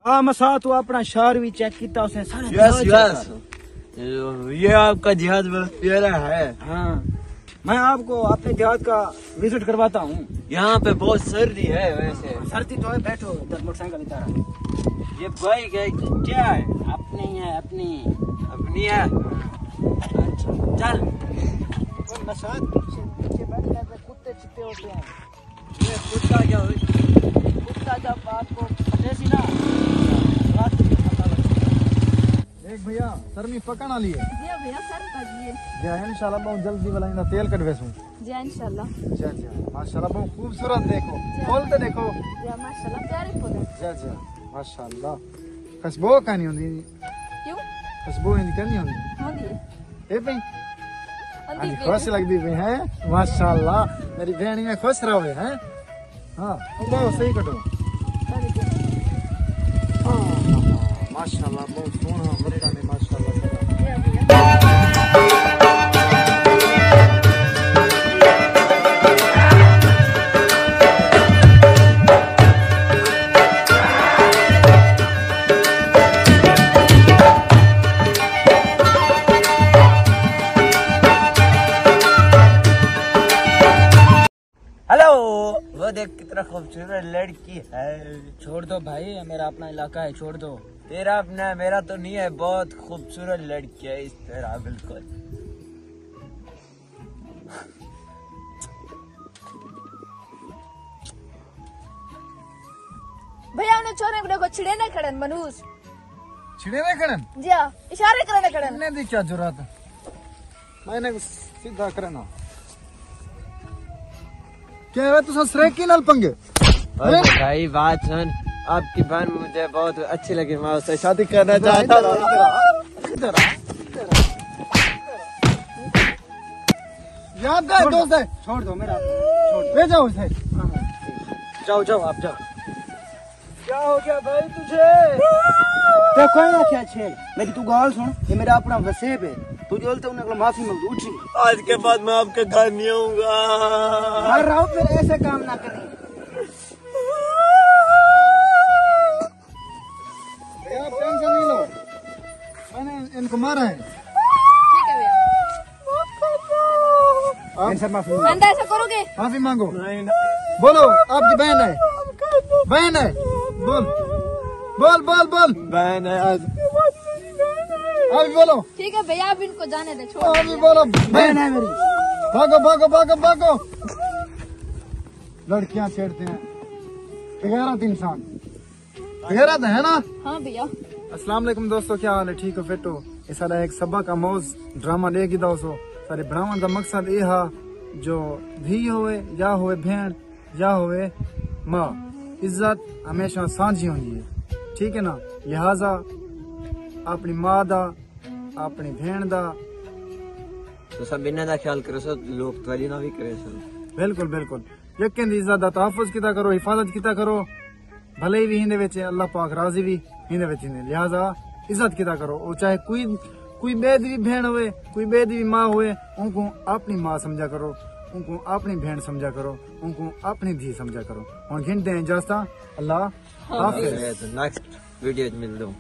हाँ मसा तो अपना शहर भी चेक किया उसने सारा। यस ये आपका जिहाद बहुत प्यारा है। हाँ मैं आपको अपने देहात का विजिट करवाता हूँ। यहाँ पे बहुत सर्दी है वैसे। सर्दी तो है, बैठो इधर मोटरसाइकिल इधर। ये बाइक है क्या है? अपनी है अपनी है। अच्छा चल। मसाद पीछे बैठने पे कुत्ते छिपे होते हैं। ये कुत्ता क्या हुई? कुत्ता जब आपको फटेसी ना देख भैया सरमी पकड़ वाली है। जी भैया सर भजिए। जी इंशाल्लाह बहुत जल्दी वाला इना तेल कटवेसू। जी इंशाल्लाह। जी माशाल्लाह बहुत खूबसूरत देखो। फूल तो देखो। जी माशाल्लाह प्यारे फूल है। जी माशाल्लाह। खुशबू कानी होंदी? क्यों? खुशबू इंदी कानी होंदी? होंदी है। ए भाई होंदी है। खुश लगदी भाई हैं माशाल्लाह। मेरी बहनी में खुश रहोगे हैं। हां बहुत सही कटो। माशाल्लाह बहुत सोना बच्चा ने माशाल्लाह। हेलो वो देख कितना खूबसूरत लड़की है। छोड़ दो भाई, मेरा अपना इलाका है, छोड़ दो। तेरा अपना मेरा तो नहीं है। बहुत खूबसूरत लड़की है इस तरह बिल्कुल। भैया उन्हें छोरे को देखो छिड़े नहीं खड़न मनूस। छिड़े नहीं खड़न? जी हाँ इशारे करने खड़न। ने दी क्या जरूरत? मैंने सीधा करना। क्या है तू ससुरे नाल पंगे? अरे भाई बात सुन, आपकी बहन मुझे बहुत अच्छी लगी, मैं उससे शादी करना चाहता हूँ। याद है दोस्त है। छोड़ दो मेरा, छोड़ दो। ले जाओ उसे। जाओ जाओ आप जाओ। क्या हो गया भाई तुझे? तो कोई ना क्या छेड़, मेरी तू गाल सुन, ये मेरा अपना वसेब है। तू जो बोलते उन्हें माफी मांग उठी। आज के बाद मैं आपके घर नहीं आऊंगा। हर रात फिर ऐसे काम ना करें। आप टेंशन नहीं लो, मैंने इनको मारा है। ठीक है भैया। इनसे माफी अंदर ऐसा करोगे? माफी मांगो। बोलो आपकी बहन है। बहन है। बोल बोल बोल बोल। बहन है आज। अभी बोलो। ठीक है भैया अब इनको जाने दे छोड़। अभी बोलो। बहन है मेरी। भागो भागो भागो भागो। लड़कियां छेड़ते हैं, गैरत इंसान। गैरत है ना? हाँ भैया। अस्सलाम वालेकुम दोस्तों, क्या हाल है? ठीक हो फिट हो? इस सारा एक सबा का मौज ड्रामा लेगी दोस्तों। सारे बनावन का मकसद ये है जो धी होवे या होवे भेड़ या होवे माँ, इज्जत हमेशा सांझी होंगी है, ठीक है ना। लिहाजा अपनी माँ दा अपनी भेड़ दा तो सब इन्हें दा ख्याल करो, सब लोग твली ना भी करे सब। बिल्कुल बिल्कुल यकीन दी इज्जत दा तहफ्फुज किता करो, हिफाजत किता करो। भले ही भी हिंदे विच अल्लाह पाक राजी भी हिंदे विच ने, लिहाजा इज्जत किता करो। और चाहे कोई बेदी भेड़ होवे, कोई बेदी माँ होवे, उनको अपनी माँ समझा करो, उनको अपनी भेड़ समझा करो, उनको अपनी धी समझा करो। और घंटे हैं जस्ता अल्लाह हाफिज। नेक्स्ट वीडियो में मिल दो।